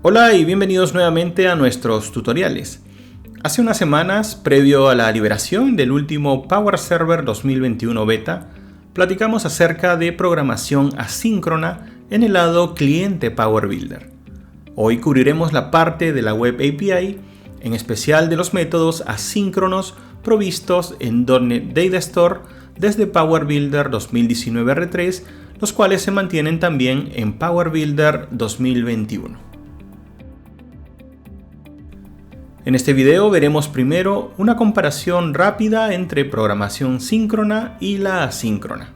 Hola y bienvenidos nuevamente a nuestros tutoriales. Hace unas semanas, previo a la liberación del último Power Server 2021 Beta, platicamos acerca de programación asíncrona en el lado cliente Power Builder. Hoy cubriremos la parte de la Web API, en especial de los métodos asíncronos provistos en .NET Data Store desde Power Builder 2019 R3, los cuales se mantienen también en Power Builder 2021. En este video veremos primero una comparación rápida entre programación síncrona y la asíncrona.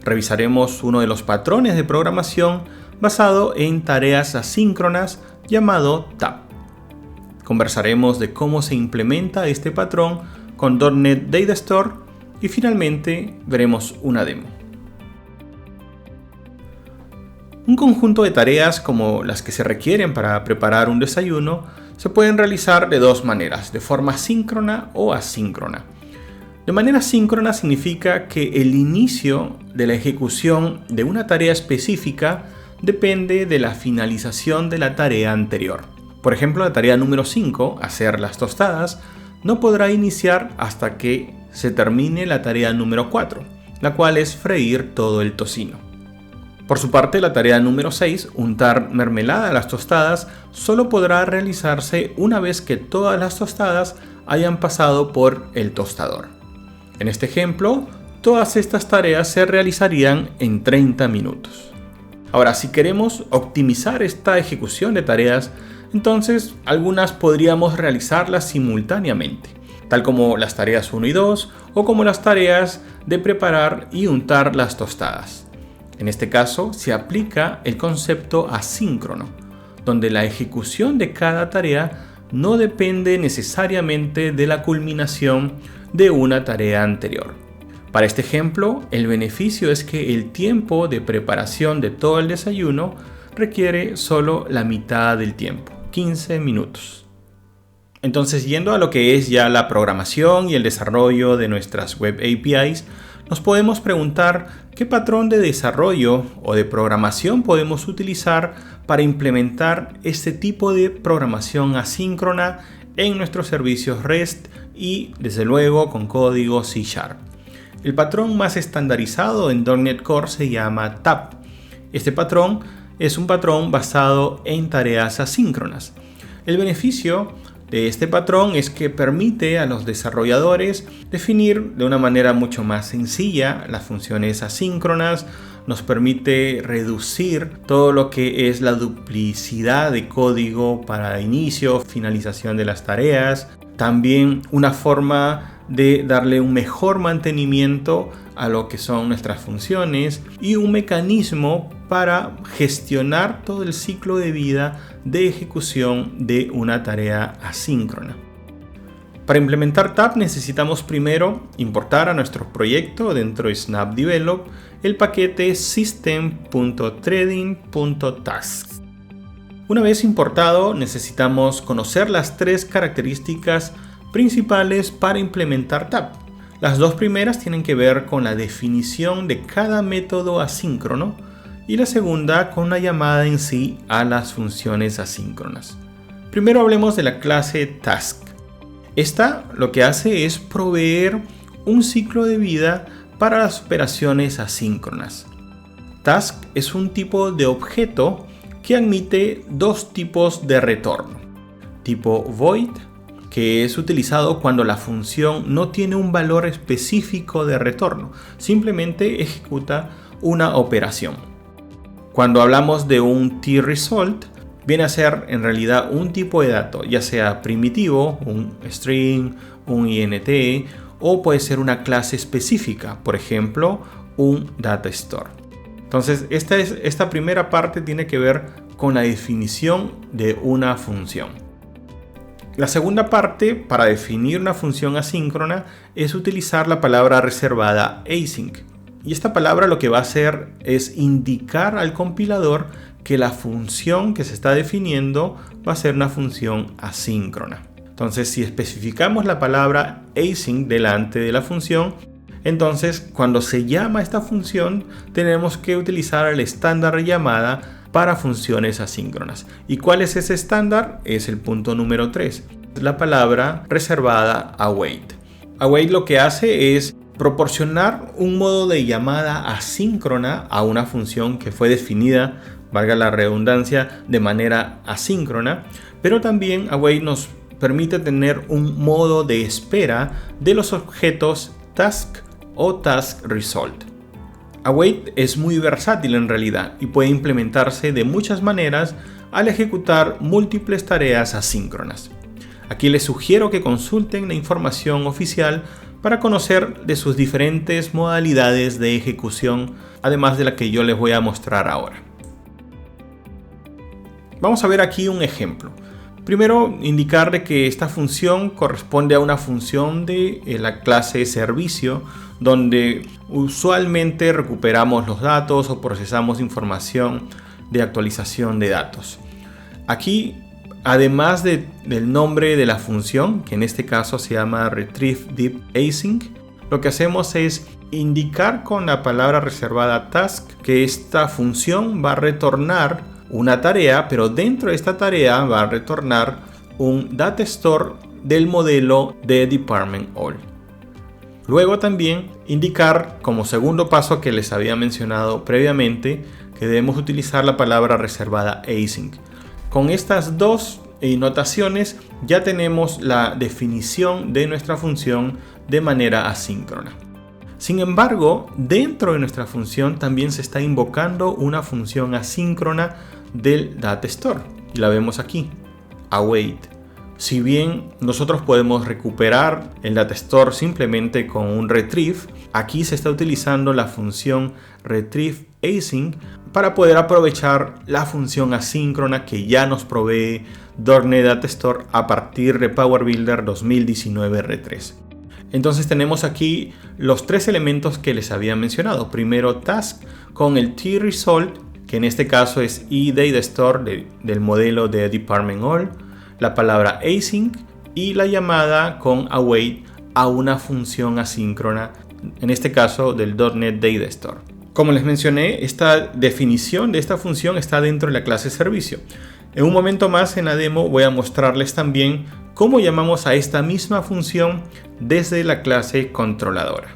Revisaremos uno de los patrones de programación basado en tareas asíncronas llamado TAP. Conversaremos de cómo se implementa este patrón con .NET Data Store y finalmente veremos una demo. Un conjunto de tareas como las que se requieren para preparar un desayuno se pueden realizar de dos maneras, de forma síncrona o asíncrona. De manera síncrona significa que el inicio de la ejecución de una tarea específica depende de la finalización de la tarea anterior. Por ejemplo, la tarea número 5, hacer las tostadas, no podrá iniciar hasta que se termine la tarea número 4, la cual es freír todo el tocino. Por su parte, la tarea número 6, untar mermelada a las tostadas, solo podrá realizarse una vez que todas las tostadas hayan pasado por el tostador. En este ejemplo, todas estas tareas se realizarían en 30 minutos. Ahora, si queremos optimizar esta ejecución de tareas, entonces algunas podríamos realizarlas simultáneamente, tal como las tareas 1 y 2 o como las tareas de preparar y untar las tostadas. En este caso, se aplica el concepto asíncrono, donde la ejecución de cada tarea no depende necesariamente de la culminación de una tarea anterior. Para este ejemplo, el beneficio es que el tiempo de preparación de todo el desayuno requiere solo la mitad del tiempo, 15 minutos. Entonces, yendo a lo que es ya la programación y el desarrollo de nuestras Web APIs, nos podemos preguntar qué patrón de desarrollo o de programación podemos utilizar para implementar este tipo de programación asíncrona en nuestros servicios REST y, desde luego, con código C#. El patrón más estandarizado en .NET Core se llama TAP. Este patrón es un patrón basado en tareas asíncronas. El beneficio de este patrón es que permite a los desarrolladores definir de una manera mucho más sencilla las funciones asíncronas, nos permite reducir todo lo que es la duplicidad de código para inicio, finalización de las tareas, también una forma de darle un mejor mantenimiento a lo que son nuestras funciones y un mecanismo para gestionar todo el ciclo de vida de ejecución de una tarea asíncrona. Para implementar TAP necesitamos primero importar a nuestro proyecto dentro de Snap Develop el paquete system.threading.tasks. Una vez importado, necesitamos conocer las tres características principales para implementar TAP. Las dos primeras tienen que ver con la definición de cada método asíncrono y la segunda con una llamada en sí a las funciones asíncronas. Primero hablemos de la clase Task. Esta lo que hace es proveer un ciclo de vida para las operaciones asíncronas. Task es un tipo de objeto que admite dos tipos de retorno. Tipo void, que es utilizado cuando la función no tiene un valor específico de retorno, simplemente ejecuta una operación. Cuando hablamos de un tResult, viene a ser en realidad un tipo de dato, ya sea primitivo, un string, un int, o puede ser una clase específica, por ejemplo, un data store. Entonces, esta primera parte tiene que ver con la definición de una función. La segunda parte, para definir una función asíncrona, es utilizar la palabra reservada async. Y esta palabra lo que va a hacer es indicar al compilador que la función que se está definiendo va a ser una función asíncrona. Entonces, si especificamos la palabra async delante de la función, entonces cuando se llama esta función tenemos que utilizar el estándar de llamada para funciones asíncronas. ¿Y cuál es ese estándar? Es el punto número 3, la palabra reservada await. Await lo que hace es proporcionar un modo de llamada asíncrona a una función que fue definida, valga la redundancia, de manera asíncrona, pero también await nos permite tener un modo de espera de los objetos task o task result. Await es muy versátil en realidad y puede implementarse de muchas maneras al ejecutar múltiples tareas asíncronas. Aquí les sugiero que consulten la información oficial para conocer de sus diferentes modalidades de ejecución, además de la que yo les voy a mostrar ahora. Vamos a ver aquí un ejemplo. Primero, indicar que esta función corresponde a una función de la clase servicio, donde usualmente recuperamos los datos o procesamos información de actualización de datos. Aquí, además del nombre de la función, que en este caso se llama retrieve deep async, lo que hacemos es indicar con la palabra reservada task que esta función va a retornar una tarea, pero dentro de esta tarea va a retornar un data store del modelo de department all. Luego también indicar como segundo paso que les había mencionado previamente que debemos utilizar la palabra reservada async. Con estas dos notaciones ya tenemos la definición de nuestra función de manera asíncrona. Sin embargo, dentro de nuestra función también se está invocando una función asíncrona del data store y la vemos aquí, await. Si bien nosotros podemos recuperar el data store simplemente con un retrieve, aquí se está utilizando la función retrieve async para poder aprovechar la función asíncrona que ya nos provee .NET Data Store a partir de Power Builder 2019 R3. Entonces tenemos aquí los tres elementos que les había mencionado. Primero task con el tResult, que en este caso es eDataStore del modelo de department all, la palabra async y la llamada con await a una función asíncrona, en este caso del .NET Data Store. Como les mencioné, esta definición de esta función está dentro de la clase servicio. En un momento más en la demo voy a mostrarles también cómo llamamos a esta misma función desde la clase controladora.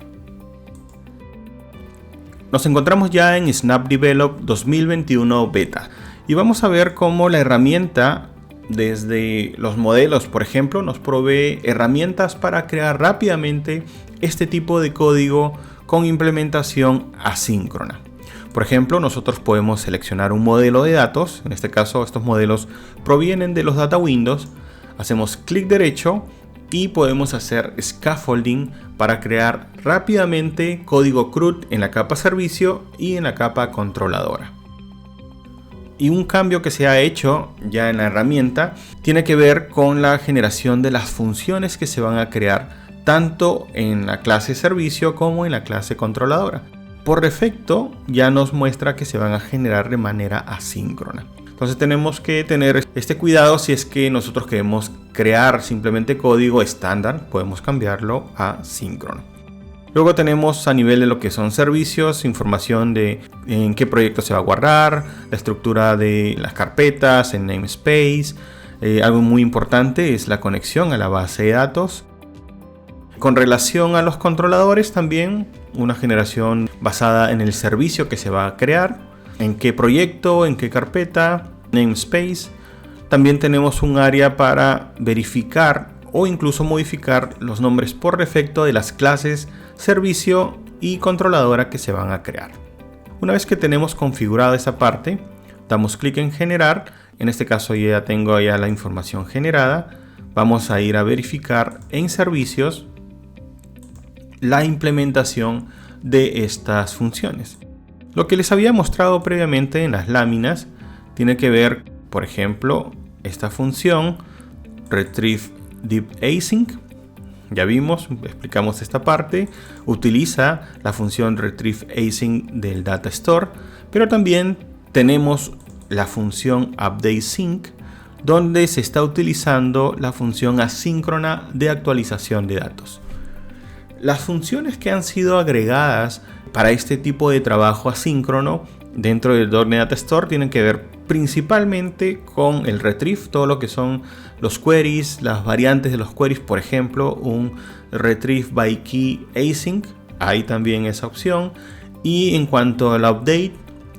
Nos encontramos ya en Snap Develop 2021 Beta y vamos a ver cómo la herramienta desde los modelos, por ejemplo, nos provee herramientas para crear rápidamente este tipo de código con implementación asíncrona. Por ejemplo, nosotros podemos seleccionar un modelo de datos, en este caso estos modelos provienen de los data windows, hacemos clic derecho y podemos hacer scaffolding para crear rápidamente código CRUD en la capa servicio y en la capa controladora. Y un cambio que se ha hecho ya en la herramienta tiene que ver con la generación de las funciones que se van a crear tanto en la clase servicio como en la clase controladora. Por defecto ya nos muestra que se van a generar de manera asíncrona. Entonces tenemos que tener este cuidado. Si es que nosotros queremos crear simplemente código estándar, podemos cambiarlo a síncrono. Luego tenemos a nivel de lo que son servicios, información de en qué proyecto se va a guardar, la estructura de las carpetas, en namespace. Algo muy importante es la conexión a la base de datos. Con relación a los controladores también, una generación basada en el servicio que se va a crear, en qué proyecto, en qué carpeta, namespace. También tenemos un área para verificar o incluso modificar los nombres por defecto de las clases servicio y controladora que se van a crear. Una vez que tenemos configurada esa parte, damos clic en generar. En este caso ya tengo ya la información generada. Vamos a ir a verificar en servicios la implementación de estas funciones. Lo que les había mostrado previamente en las láminas tiene que ver, por ejemplo, esta función retrieve deep async. Ya vimos, explicamos esta parte. Utiliza la función retrieve async del data store, pero también tenemos la función update sync, donde se está utilizando la función asíncrona de actualización de datos. Las funciones que han sido agregadas para este tipo de trabajo asíncrono dentro del .NET Data Store tienen que ver principalmente con el retrieve, todo lo que son los queries, las variantes de los queries, por ejemplo, un retrieve by key async, hay también esa opción. Y en cuanto al update,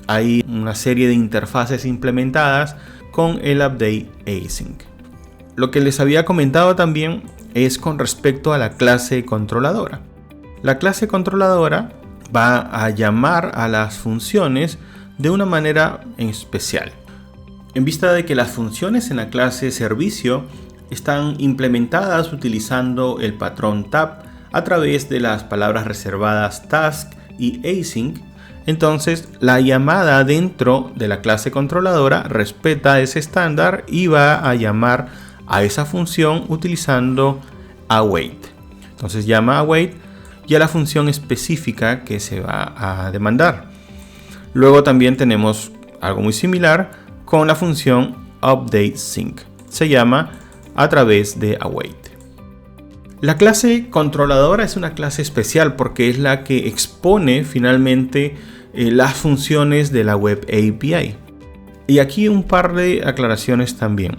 hay una serie de interfaces implementadas con el update async. Lo que les había comentado también es con respecto a la clase controladora. La clase controladora va a llamar a las funciones de una manera especial. En vista de que las funciones en la clase servicio están implementadas utilizando el patrón tab a través de las palabras reservadas task y async, entonces la llamada dentro de la clase controladora respeta ese estándar y va a llamar a esa función utilizando await. Entonces llama await y a la función específica que se va a demandar. Luego también tenemos algo muy similar con la función updateSync. Se llama a través de await. La clase controladora es una clase especial porque es la que expone finalmente las funciones de la Web API. Y aquí un par de aclaraciones también.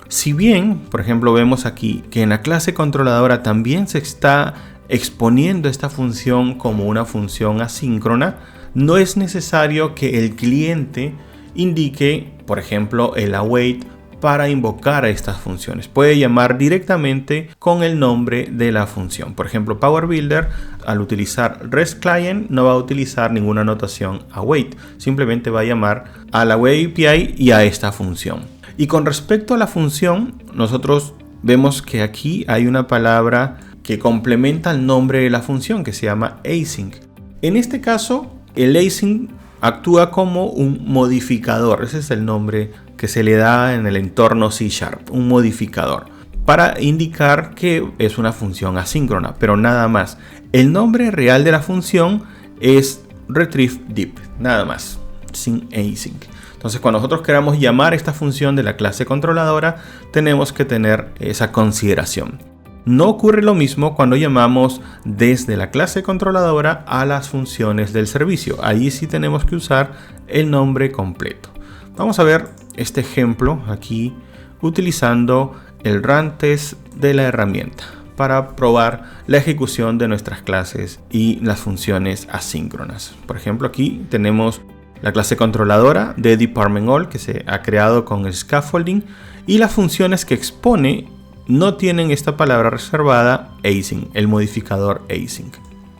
Si bien, por ejemplo, vemos aquí que en la clase controladora también se está exponiendo esta función como una función asíncrona, no es necesario que el cliente indique, por ejemplo, el await para invocar a estas funciones. Puede llamar directamente con el nombre de la función. Por ejemplo, Power Builder, al utilizar REST Client, no va a utilizar ninguna notación await. Simplemente va a llamar a la Web API y a esta función. Y con respecto a la función, nosotros vemos que aquí hay una palabra que complementa el nombre de la función que se llama async. En este caso, el async actúa como un modificador. Ese es el nombre que se le da en el entorno C#, un modificador, para indicar que es una función asíncrona, pero nada más. El nombre real de la función es retrieveDeep, nada más, sin async. Entonces, cuando nosotros queramos llamar esta función de la clase controladora, tenemos que tener esa consideración. No ocurre lo mismo cuando llamamos desde la clase controladora a las funciones del servicio. Allí sí tenemos que usar el nombre completo. Vamos a ver este ejemplo aquí utilizando el run test de la herramienta para probar la ejecución de nuestras clases y las funciones asíncronas. Por ejemplo, aquí tenemos la clase controladora de department_all que se ha creado con el scaffolding y las funciones que expone no tienen esta palabra reservada async, el modificador async,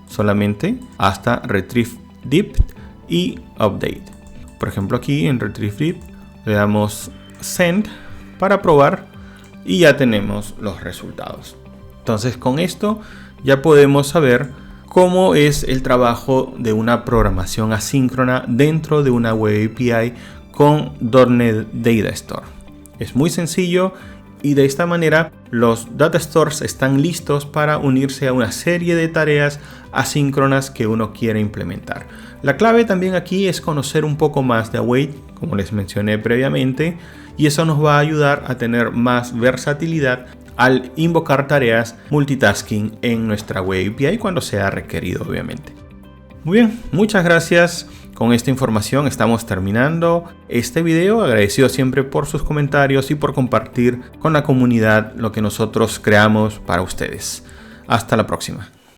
solamente hasta retrieveDeep y update. Por ejemplo, aquí en retrieveDeep le damos send para probar y ya tenemos los resultados. Entonces, con esto ya podemos saber cómo es el trabajo de una programación asíncrona dentro de una Web API con .NET Data Store. Es muy sencillo. Y de esta manera los data stores están listos para unirse a una serie de tareas asíncronas que uno quiere implementar. La clave también aquí es conocer un poco más de await, como les mencioné previamente, y eso nos va a ayudar a tener más versatilidad al invocar tareas multitasking en nuestra Web API cuando sea requerido, obviamente. Muy bien, muchas gracias. Con esta información estamos terminando este video. Agradecido siempre por sus comentarios y por compartir con la comunidad lo que nosotros creamos para ustedes. Hasta la próxima.